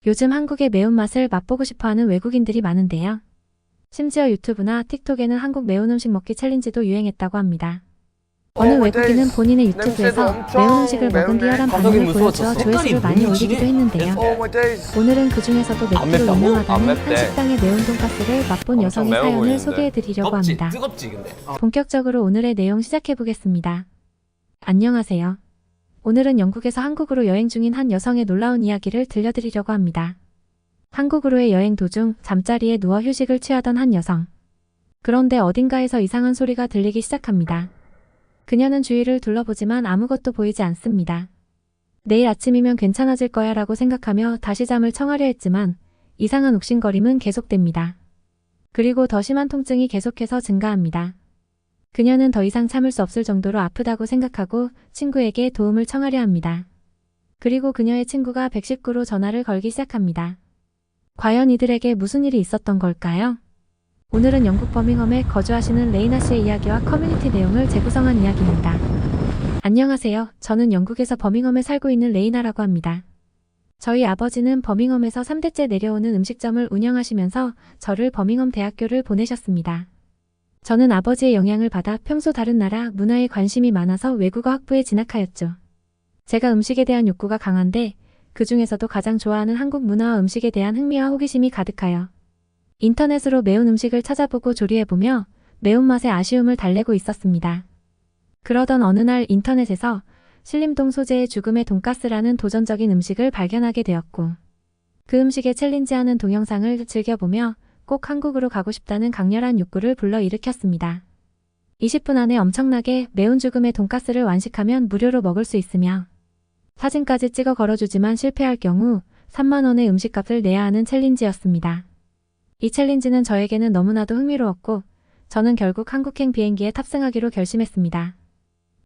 요즘 한국의 매운맛을 맛보고 싶어하는 외국인들이 많은데요. 심지어 유튜브나 틱톡에는 한국 매운 음식 먹기 챌린지도 유행했다고 합니다. 어느 외국인은 본인의 유튜브에서 매운 음식을 먹은 리얼한 반응을 보여주어 조회수를 많이 올리기도 했는데요. 오늘은 그 중에서도 맵기로 유명하다는 한 식당의 매운 돈가스를 맛본 여성의 사연을 소개해드리려고 합니다. 뜨겁지 근데. 본격적으로 오늘의 내용 시작해보겠습니다. 안녕하세요. 오늘은 영국에서 한국으로 여행 중인 한 여성의 놀라운 이야기를 들려드리려고 합니다. 한국으로의 여행 도중 잠자리에 누워 휴식을 취하던 한 여성. 그런데 어딘가에서 이상한 소리가 들리기 시작합니다. 그녀는 주위를 둘러보지만 아무것도 보이지 않습니다. 내일 아침이면 괜찮아질 거야 라고 생각하며 다시 잠을 청하려 했지만 이상한 욱신거림은 계속됩니다. 그리고 더 심한 통증이 계속해서 증가합니다. 그녀는 더 이상 참을 수 없을 정도로 아프다고 생각하고 친구에게 도움을 청하려 합니다. 그리고 그녀의 친구가 119로 전화를 걸기 시작합니다. 과연 이들에게 무슨 일이 있었던 걸까요? 오늘은 영국 버밍엄에 거주하시는 레이나 씨의 이야기와 커뮤니티 내용을 재구성한 이야기입니다. 안녕하세요. 저는 영국에서 버밍엄에 살고 있는 레이나라고 합니다. 저희 아버지는 버밍엄에서 3대째 내려오는 음식점을 운영하시면서 저를 버밍엄 대학교를 보내셨습니다. 저는 아버지의 영향을 받아 평소 다른 나라 문화에 관심이 많아서 외국어 학부에 진학하였죠. 제가 음식에 대한 욕구가 강한데 그 중에서도 가장 좋아하는 한국 문화와 음식에 대한 흥미와 호기심이 가득하여 인터넷으로 매운 음식을 찾아보고 조리해보며 매운맛의 아쉬움을 달래고 있었습니다. 그러던 어느 날 인터넷에서 신림동 소재의 죽음의 돈가스라는 도전적인 음식을 발견하게 되었고 그 음식에 챌린지하는 동영상을 즐겨보며 꼭 한국으로 가고 싶다는 강렬한 욕구를 불러일으켰습니다. 20분 안에 엄청나게 매운 죽음의 돈가스를 완식하면 무료로 먹을 수 있으며 사진까지 찍어 걸어주지만 실패할 경우 3만 원의 음식값을 내야 하는 챌린지였습니다. 이 챌린지는 저에게는 너무나도 흥미로웠고 저는 결국 한국행 비행기에 탑승하기로 결심했습니다.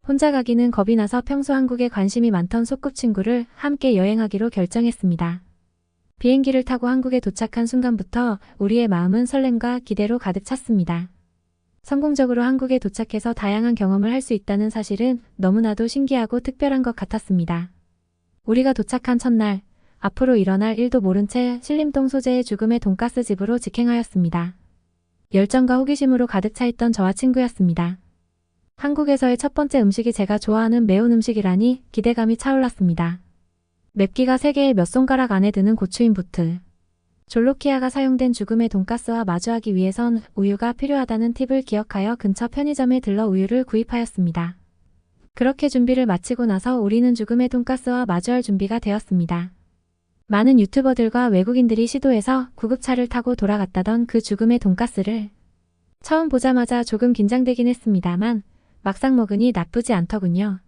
혼자 가기는 겁이 나서 평소 한국에 관심이 많던 소꿉친구를 함께 여행하기로 결정했습니다. 비행기를 타고 한국에 도착한 순간부터 우리의 마음은 설렘과 기대로 가득 찼습니다. 성공적으로 한국에 도착해서 다양한 경험을 할 수 있다는 사실은 너무나도 신기하고 특별한 것 같았습니다. 우리가 도착한 첫날, 앞으로 일어날 일도 모른 채 신림동 소재의 죽음의 돈가스 집으로 직행하였습니다. 열정과 호기심으로 가득 차 있던 저와 친구였습니다. 한국에서의 첫 번째 음식이 제가 좋아하는 매운 음식이라니 기대감이 차올랐습니다. 맵기가 3개의 몇 손가락 안에 드는 고추인부트. 졸로키아가 사용된 죽음의 돈가스와 마주하기 위해선 우유가 필요하다는 팁을 기억하여 근처 편의점에 들러 우유를 구입하였습니다. 그렇게 준비를 마치고 나서 우리는 죽음의 돈가스와 마주할 준비가 되었습니다. 많은 유튜버들과 외국인들이 시도해서 구급차를 타고 돌아갔다던 그 죽음의 돈가스를 처음 보자마자 조금 긴장되긴 했습니다만 막상 먹으니 나쁘지 않더군요.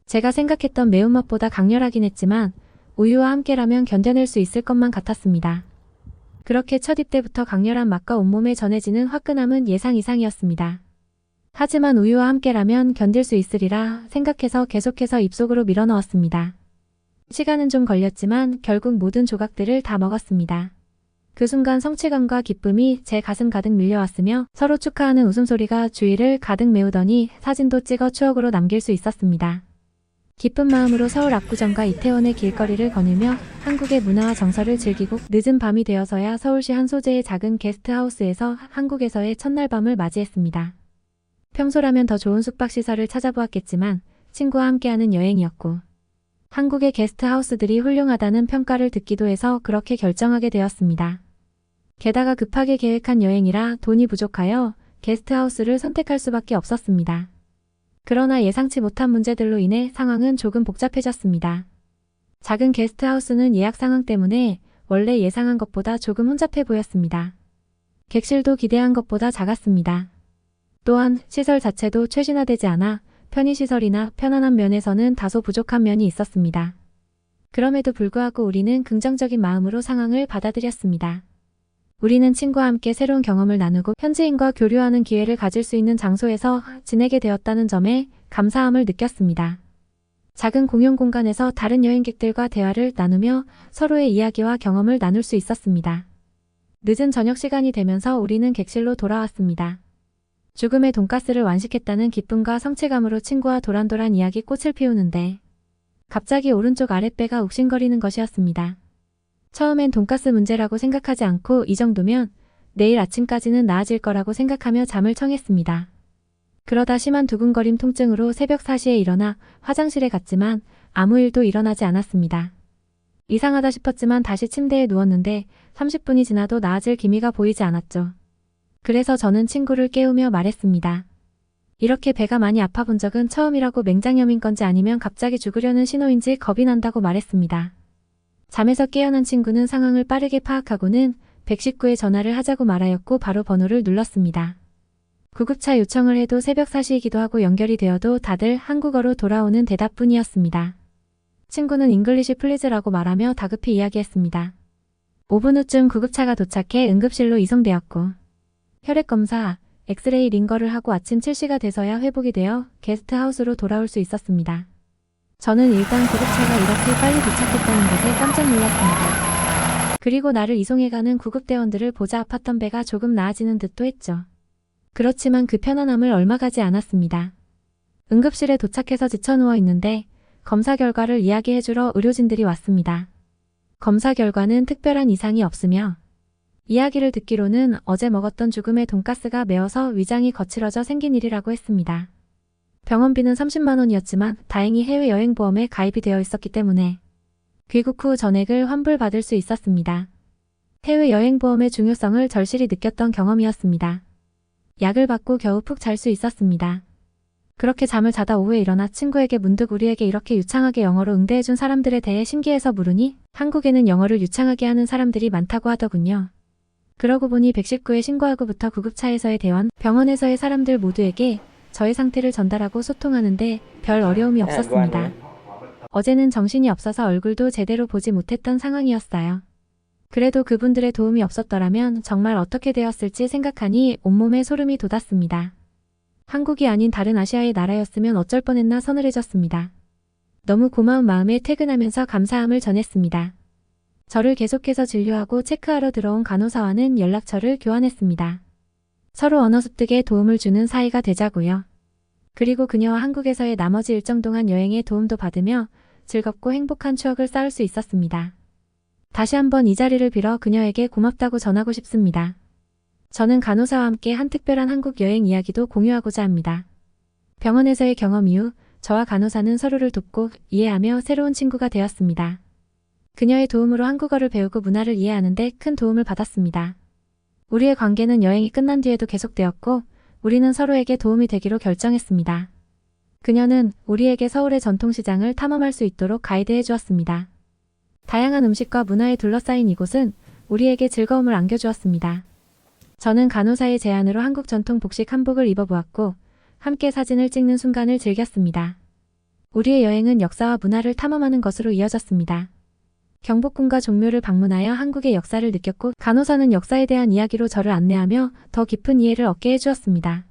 제가 생각했던 매운맛보다 강렬하긴 했지만 우유와 함께라면 견뎌낼 수 있을 것만 같았습니다. 그렇게 첫 입대부터 강렬한 맛과 온몸에 전해지는 화끈함은 예상 이상이었습니다. 하지만 우유와 함께라면 견딜 수 있으리라 생각해서 계속해서 입속으로 밀어넣었습니다. 시간은 좀 걸렸지만 결국 모든 조각들을 다 먹었습니다. 그 순간 성취감과 기쁨이 제 가슴 가득 밀려왔으며 서로 축하하는 웃음소리가 주위를 가득 메우더니 사진도 찍어 추억으로 남길 수 있었습니다. 기쁜 마음으로 서울 압구정과 이태원의 길거리를 거닐며 한국의 문화와 정서를 즐기고 늦은 밤이 되어서야 서울시 한 소재의 작은 게스트하우스에서 한국에서의 첫날 밤을 맞이했습니다. 평소라면 더 좋은 숙박시설을 찾아보았겠지만 친구와 함께하는 여행이었고 한국의 게스트하우스들이 훌륭하다는 평가를 듣기도 해서 그렇게 결정하게 되었습니다. 게다가 급하게 계획한 여행이라 돈이 부족하여 게스트하우스를 선택할 수밖에 없었습니다. 그러나 예상치 못한 문제들로 인해 상황은 조금 복잡해졌습니다. 작은 게스트하우스는 예약 상황 때문에 원래 예상한 것보다 조금 혼잡해 보였습니다. 객실도 기대한 것보다 작았습니다. 또한 시설 자체도 최신화되지 않아 편의시설이나 편안한 면에서는 다소 부족한 면이 있었습니다. 그럼에도 불구하고 우리는 긍정적인 마음으로 상황을 받아들였습니다. 우리는 친구와 함께 새로운 경험을 나누고 현지인과 교류하는 기회를 가질 수 있는 장소에서 지내게 되었다는 점에 감사함을 느꼈습니다. 작은 공용 공간에서 다른 여행객들과 대화를 나누며 서로의 이야기와 경험을 나눌 수 있었습니다. 늦은 저녁 시간이 되면서 우리는 객실로 돌아왔습니다. 죽음의 돈가스를 완식했다는 기쁨과 성취감으로 친구와 도란도란 이야기 꽃을 피우는데 갑자기 오른쪽 아랫배가 욱신거리는 것이었습니다. 처음엔 돈가스 문제라고 생각하지 않고 이 정도면 내일 아침까지는 나아질 거라고 생각하며 잠을 청했습니다. 그러다 심한 두근거림 통증으로 새벽 4시에 일어나 화장실에 갔지만 아무 일도 일어나지 않았습니다. 이상하다 싶었지만 다시 침대에 누웠는데 30분이 지나도 나아질 기미가 보이지 않았죠. 그래서 저는 친구를 깨우며 말했습니다. 이렇게 배가 많이 아파 본 적은 처음이라고 맹장염인 건지 아니면 갑자기 죽으려는 신호인지 겁이 난다고 말했습니다. 잠에서 깨어난 친구는 상황을 빠르게 파악하고는 119에 전화를 하자고 말하였고 바로 번호를 눌렀습니다. 구급차 요청을 해도 새벽 4시이기도 하고 연결이 되어도 다들 한국어로 돌아오는 대답뿐이었습니다. 친구는 잉글리시 플리즈라고 말하며 다급히 이야기했습니다. 5분 후쯤 구급차가 도착해 응급실로 이송되었고 혈액검사, 엑스레이 링거를 하고 아침 7시가 돼서야 회복이 되어 게스트하우스로 돌아올 수 있었습니다. 저는 일단 구급차가 이렇게 빨리 도착했다는 것에 깜짝 놀랐습니다. 그리고 나를 이송해가는 구급대원들을 보자 아팠던 배가 조금 나아지는 듯도 했죠. 그렇지만 그 편안함을 얼마 가지 않았습니다. 응급실에 도착해서 지쳐 누워 있는데 검사 결과를 이야기해주러 의료진들이 왔습니다. 검사 결과는 특별한 이상이 없으며 이야기를 듣기로는 어제 먹었던 죽음의 돈가스가 매워서 위장이 거칠어져 생긴 일이라고 했습니다. 병원비는 30만 원이었지만 다행히 해외여행보험에 가입이 되어 있었기 때문에 귀국 후 전액을 환불받을 수 있었습니다. 해외여행보험의 중요성을 절실히 느꼈던 경험이었습니다. 약을 받고 겨우 푹 잘 수 있었습니다. 그렇게 잠을 자다 오후에 일어나 친구에게 문득 우리에게 이렇게 유창하게 영어로 응대해준 사람들에 대해 신기해서 물으니 한국에는 영어를 유창하게 하는 사람들이 많다고 하더군요. 그러고 보니 119에 신고하고부터 구급차에서의 대원, 병원에서의 사람들 모두에게 저의 상태를 전달하고 소통하는데 별 어려움이 없었습니다. 어제는 정신이 없어서 얼굴도 제대로 보지 못했던 상황이었어요. 그래도 그분들의 도움이 없었더라면 정말 어떻게 되었을지 생각하니 온몸에 소름이 돋았습니다. 한국이 아닌 다른 아시아의 나라였으면 어쩔 뻔했나 서늘해졌습니다. 너무 고마운 마음에 퇴근하면서 감사함을 전했습니다. 저를 계속해서 진료하고 체크하러 들어온 간호사와는 연락처를 교환했습니다. 서로 언어 습득에 도움을 주는 사이가 되자고요. 그리고 그녀와 한국에서의 나머지 일정 동안 여행에 도움도 받으며 즐겁고 행복한 추억을 쌓을 수 있었습니다. 다시 한번 이 자리를 빌어 그녀에게 고맙다고 전하고 싶습니다. 저는 간호사와 함께 한 특별한 한국 여행 이야기도 공유하고자 합니다. 병원에서의 경험 이후 저와 간호사는 서로를 돕고 이해하며 새로운 친구가 되었습니다. 그녀의 도움으로 한국어를 배우고 문화를 이해하는데 큰 도움을 받았습니다. 우리의 관계는 여행이 끝난 뒤에도 계속되었고 우리는 서로에게 도움이 되기로 결정했습니다. 그녀는 우리에게 서울의 전통시장을 탐험할 수 있도록 가이드해 주었습니다. 다양한 음식과 문화에 둘러싸인 이곳은 우리에게 즐거움을 안겨주었습니다. 저는 간호사의 제안으로 한국 전통 복식 한복을 입어보았고 함께 사진을 찍는 순간을 즐겼습니다. 우리의 여행은 역사와 문화를 탐험하는 것으로 이어졌습니다. 경복궁과 종묘를 방문하여 한국의 역사를 느꼈고 간호사는 역사에 대한 이야기로 저를 안내하며 더 깊은 이해를 얻게 해주었습니다.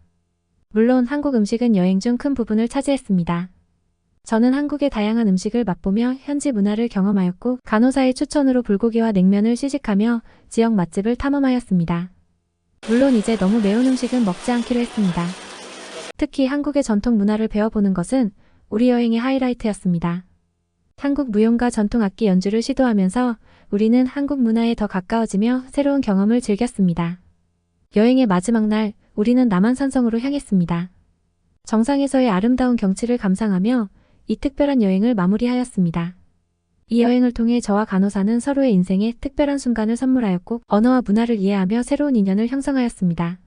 물론 한국 음식은 여행 중 큰 부분을 차지했습니다. 저는 한국의 다양한 음식을 맛보며 현지 문화를 경험하였고 간호사의 추천으로 불고기와 냉면을 시식하며 지역 맛집을 탐험하였습니다. 물론 이제 너무 매운 음식은 먹지 않기로 했습니다. 특히 한국의 전통 문화를 배워보는 것은 우리 여행의 하이라이트였습니다. 한국 무용과 전통 악기 연주를 시도하면서 우리는 한국 문화에 더 가까워지며 새로운 경험을 즐겼습니다. 여행의 마지막 날 우리는 남한산성으로 향했습니다. 정상에서의 아름다운 경치를 감상하며 이 특별한 여행을 마무리하였습니다. 이 여행을 통해 저와 간호사는 서로의 인생에 특별한 순간을 선물하였고 언어와 문화를 이해하며 새로운 인연을 형성하였습니다.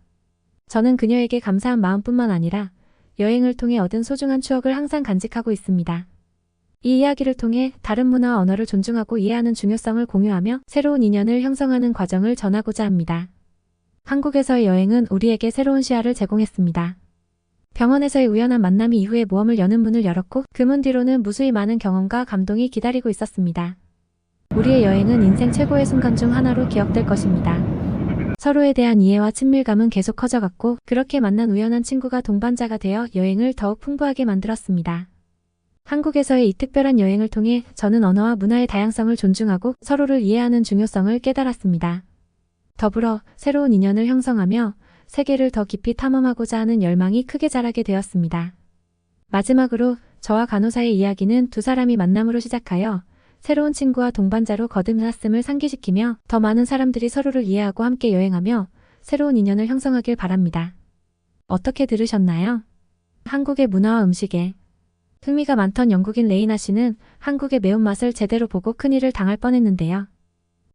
저는 그녀에게 감사한 마음뿐만 아니라 여행을 통해 얻은 소중한 추억을 항상 간직하고 있습니다. 이 이야기를 통해 다른 문화와 언어를 존중하고 이해하는 중요성을 공유하며 새로운 인연을 형성하는 과정을 전하고자 합니다. 한국에서의 여행은 우리에게 새로운 시야를 제공했습니다. 병원에서의 우연한 만남이 이후에 모험을 여는 문을 열었고 그 문 뒤로는 무수히 많은 경험과 감동이 기다리고 있었습니다. 우리의 여행은 인생 최고의 순간 중 하나로 기억될 것입니다. 서로에 대한 이해와 친밀감은 계속 커져갔고 그렇게 만난 우연한 친구가 동반자가 되어 여행을 더욱 풍부하게 만들었습니다. 한국에서의 이 특별한 여행을 통해 저는 언어와 문화의 다양성을 존중하고 서로를 이해하는 중요성을 깨달았습니다. 더불어 새로운 인연을 형성하며 세계를 더 깊이 탐험하고자 하는 열망이 크게 자라게 되었습니다. 마지막으로 저와 간호사의 이야기는 두 사람이 만남으로 시작하여 새로운 친구와 동반자로 거듭났음을 상기시키며 더 많은 사람들이 서로를 이해하고 함께 여행하며 새로운 인연을 형성하길 바랍니다. 어떻게 들으셨나요? 한국의 문화와 음식에 흥미가 많던 영국인 레이나 씨는 한국의 매운맛을 제대로 보고 큰일을 당할 뻔했는데요.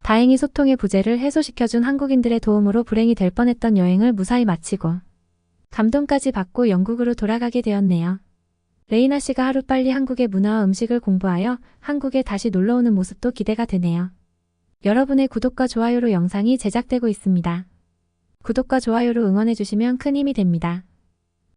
다행히 소통의 부재를 해소시켜준 한국인들의 도움으로 불행이 될 뻔했던 여행을 무사히 마치고 감동까지 받고 영국으로 돌아가게 되었네요. 레이나 씨가 하루빨리 한국의 문화와 음식을 공부하여 한국에 다시 놀러오는 모습도 기대가 되네요. 여러분의 구독과 좋아요로 영상이 제작되고 있습니다. 구독과 좋아요로 응원해주시면 큰 힘이 됩니다.